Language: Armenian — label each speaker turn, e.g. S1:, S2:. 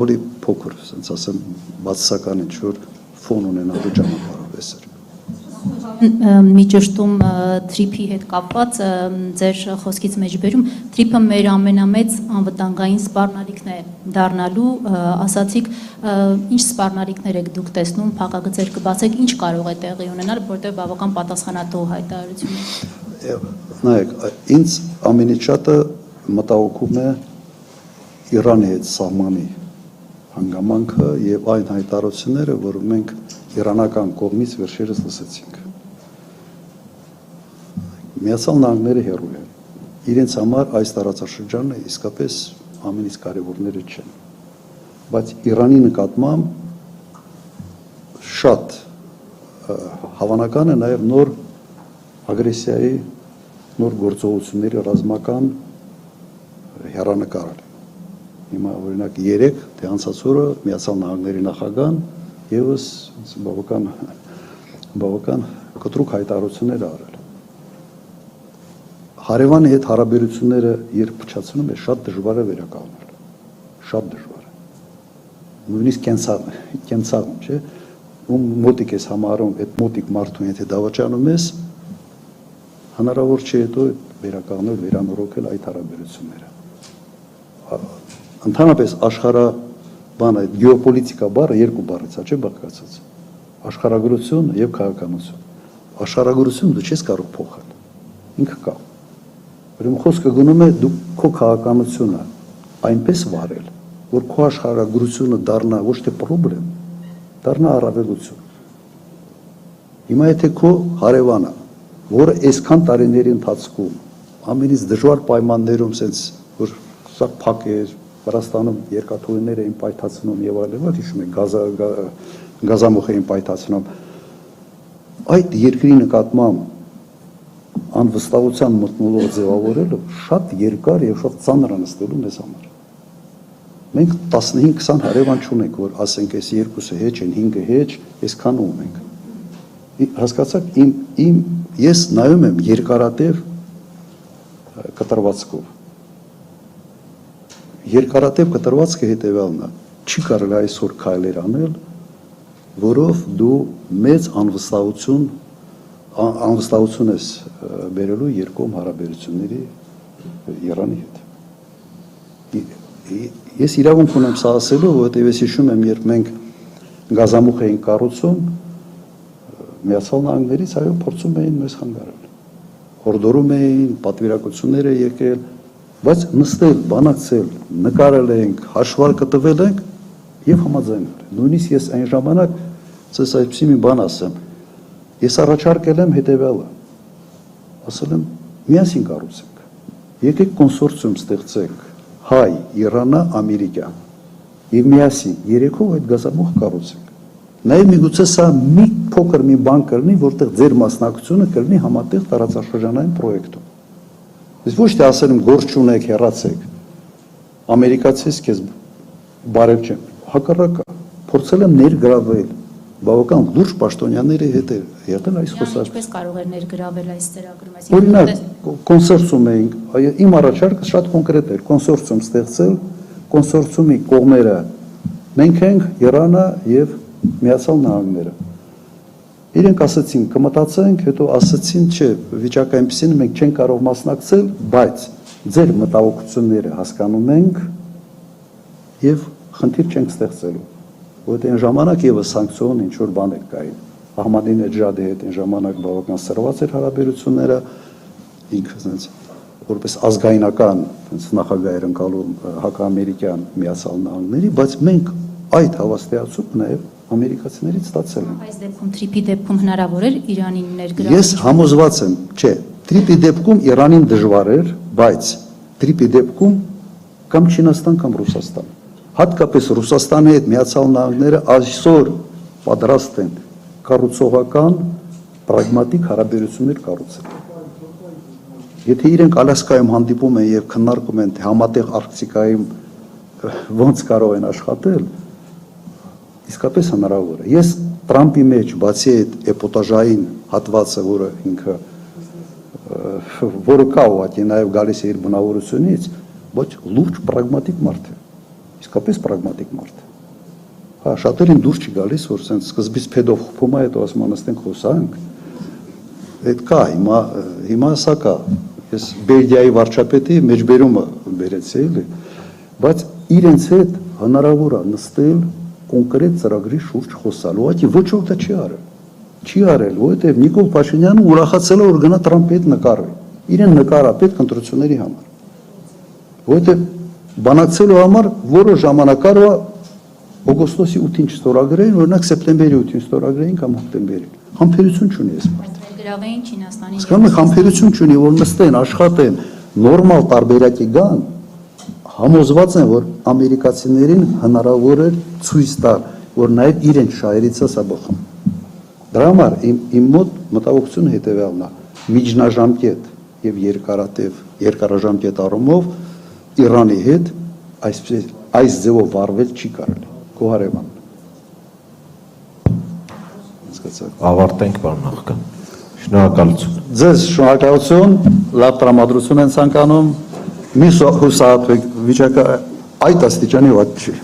S1: Որի փոքր, ասենց ասեմ, բացասական ինչ-որ ֆոն ունենալու ճանապարհով էսեր։
S2: Մի ճշտում թրիփի հետ կապված ձեր խոսքից մեջ բերում, թրիփը մեր ամենամեծ անվտանգային սպառնալիքն է դառնալու, ասացիք, ինչ սպառնալիքներ եք դուք տեսնում, փակագծեր կբացեք, ինչ կարող է տեղի ունենալ, որտեղ բավական պատասխանատու հայտարարություն է։
S1: Նայեք, ինձ ամենից շատը մտահոգում է Իրանի հետ սահմանի հանգամանքը եւ այն հայտարարությունները, որ մենք իրանական կողմից վերջերս լսեցինք։ Միացյալ Նահանգները հեռու է։ Իրենց համար այս տարածաշրջանը իսկապես ամենից կարևորները չեն։ Բայց Իրանի նկատմամբ շատ հավանական է նաև նոր ագրեսիայի, նոր գործողությունների ռազմական հեռանկարը։ Հիմա օրինակ 3 թե անցած օրը Միացյալ Նահանգների նախագահան եւս բավական կտրուկ հայտարարություններ արել։ Հարևանի հետ հարաբերությունները երբ փչացնում է, շատ դժվար է վերականգնել։ Շատ դժվար է։ Նույնիսկ կենցաղում, չէ՞, ում մոտիկ ես համարում, այդ մոտիկ մարդուն եթե դավաճանում ես, հնարավոր չէ հետո վերականգնել, վերանորոգել այդ հարաբերությունները։ Ընդհանրապես աշխարհ բանը գեոպոլիտիկա բառը երկու բառից է, չէ՞ բաղկացած։ Աշխարհագրություն եւ քաղաքականություն։ Աշխարհագրություն դու չես կարող փոխել։ Ինքը կա։ Ուրեմն խոսքը գնում է դու քո քաղաքականությունը այնպես վարել, որ քո աշխարհագրությունը դառնա ոչ թե խնդրեմ, դառնա առավելություն։ Հիմա եթե քո հարևանը, որը այսքան տարիների ընթացքում ամենից դժվար պայմաններում sense որ սա փակ է, Վրաստանում երկաթուղիներ էին պայթացնում եւ այլն, հիշում եք գազամուխ էին պայթացնում։ Այդ երկրի նկատմամբ անվստահության մթնոլորտ ձևավորելը շատ երկար եւ շատ ծանր է նստելու մեզ համար։ Մենք 15-20 հարևան չունենք, որ ասենք այս երկուսը հեչ են, 5-ը հեչ, այսքան ունենք։ Հասկացաք, ես նայում եմ երկարատև կտրվածքով։ Երկարատև կտրվածքը հետևյալն է, չի կարելի այսօր քայլեր անել, որով դու մեծ անվստահություն ես բերելու երկկողմ հարաբերությունների Իրանի հետ։ Ես իրավունք ունեմ սա ասելու, որովհետև ես հիշում եմ, երբ մենք գազամուխ էինք կառուցում, Միացյալ Նահանգներից այո փորձում էին մեզ խանգարել։ Հորդորում էին, պատվիրակություններ է եկել, բայց նստել, բանակցել, նկարել ենք, հաշվարկը տվել ենք եւ համաձայնել։ Նույնիսկ ես այն ժամանակ ցես այսպեսի մի բան ասեմ։ Ես առաջարկել եմ հետեւյալը։ Ասել եմ՝ միասին կառուցենք։ Եկեք կոնսորցիում ստեղծենք հայ, Իրանա, ամերիկյան։ Եվ միասին երեքով այդ գազամուխ կառուցենք։ Նաեւ միգուցե սա մի փոքր մի բան կլինի, որտեղ ձեր մասնակցությունը կլինի համատեղ տարածաշրջանային պրոյեկտում։ Ես ոչ թե ասել եմ գործ չունեք, հեռացեք։ Ամերիկացիս քեզ բարև չեմ։ Հակառակը փորձել եմ ներգրավել բավական լուրջ պաշտոնյաների հետ եղել այս խոսքը։
S2: Ինչպես կարող է ներգրավել այս ծրագրում, այսինքն
S1: օրինակ կոնսորցիում էինք, իմ առաջարկը շատ կոնկրետ էր, կոնսորցիում ստեղծել, կոնսորցիումի կողմերը մենք ենք, Իրանը եւ Միացյալ Նահանգները։ Իրենք ասացին կմտածենք, հետո ասացին չէ, վիճակը այնպեսին մենք չենք կարող մասնակցել, բայց ձեր մտահոգությունները հասկանում ենք եւ խնդիր չենք ստեղծելու։ Որտեղ այն ժամանակ եւս սանկցիոն ինչ որ բան եք կային։ Ահմադինեջադի հետ այն ժամանակ բավական սրված էր հարաբերությունները, ինքը ասենց որպես ազգայնական նախագահ էր ընկալում հակաամերիկյան Միացյալ Նահանգների, բայց մենք այդ հավաստիացումը նաեւ ամերիկացիներից ստացել են։
S2: Այս դեպքում թրիփի դեպքում հնարավոր էր Իրանին ներգրավել։
S1: Ես համոզված եմ, չէ, թրիփի դեպքում Իրանին դժվար էր, բայց թրիփի դեպքում կամ Չինաստան կամ Ռուսաստան։ Հատկապես Ռուսաստանի հետ Միացյալ Նահանգները այսօր պատրաստ են կառուցողական պրագմատիկ հարաբերություններ կառուցել։ Եթե իրենք Ալյասկայում հանդիպում են եւ քննարկում են, թե համատեղ Արկտիկայում ոնց կարող են աշխատել, իսկապես հնարավոր է։ Ես Տրամպի մեջ բացի այդ էպոտաժային հատվածը, որը ինքը որը կա ուղղակի նաև գալիս է իր բնավորությունից, ոչ լուրջ պրագմատիկ մարդ է։ իսկապես պրագմատիկ մարդ է։ Հա, շատերին դուրս չի գալիս, որ սենց սկզբից փեդով խփում է, հետո ասում անստենք խոսանք։ Այդ կա, հիմա սա կա։ Ես Բելգիայի վարչապետի մեջբերումը բերեցի, էլի, բայց իրենց հետ հնարավոր է նստել կոնկրետ ծրագրի շուրջ խոսալ, ուղղակի ոչ ոք դա չի արել։ Չի արել, որովհետև Նիկոլ Փաշինյանը ուրախացել է, որ գնա Տրամփի հետ նկարվի։ Իրեն նկարա պետք ընտրությունների համար։ Որովհետև բանակցելու համար որը ժամանակ կարողա օգոստոսի 8-ին չստորագրեին, օրինակ սեպտեմբերի 8-ին ստորագրեին կամ հոկտեմբերին։ Համբերություն չունի այս մարդը։
S2: Գրավեին Չինաստանի։
S1: Իսկապես համբերություն չունի, որ նստեն, աշխատեն, նորմալ տարբերակի գան, համոզված են, որ ամերիկացիներին հնարավոր է ցույց տալ, որ նաև իրենց շահերից է սա բխում։ Դրա համար իմ մոտ մտահոգությունը հետևյալն է. միջնաժամկետ եւ երկարաժամկետ առումով Իրանի հետ այս ձևով վարվել չի կարելի։ Գոհարևան։
S3: Ավարտենք, պարոն նախագահ։ Շնորհակալություն։
S1: Ձեզ շնորհակալություն, լավ տրամադրություն են ցանկանում։ Մի հուսահատվեք, վիճակը այդ աստիճանի վատ չի։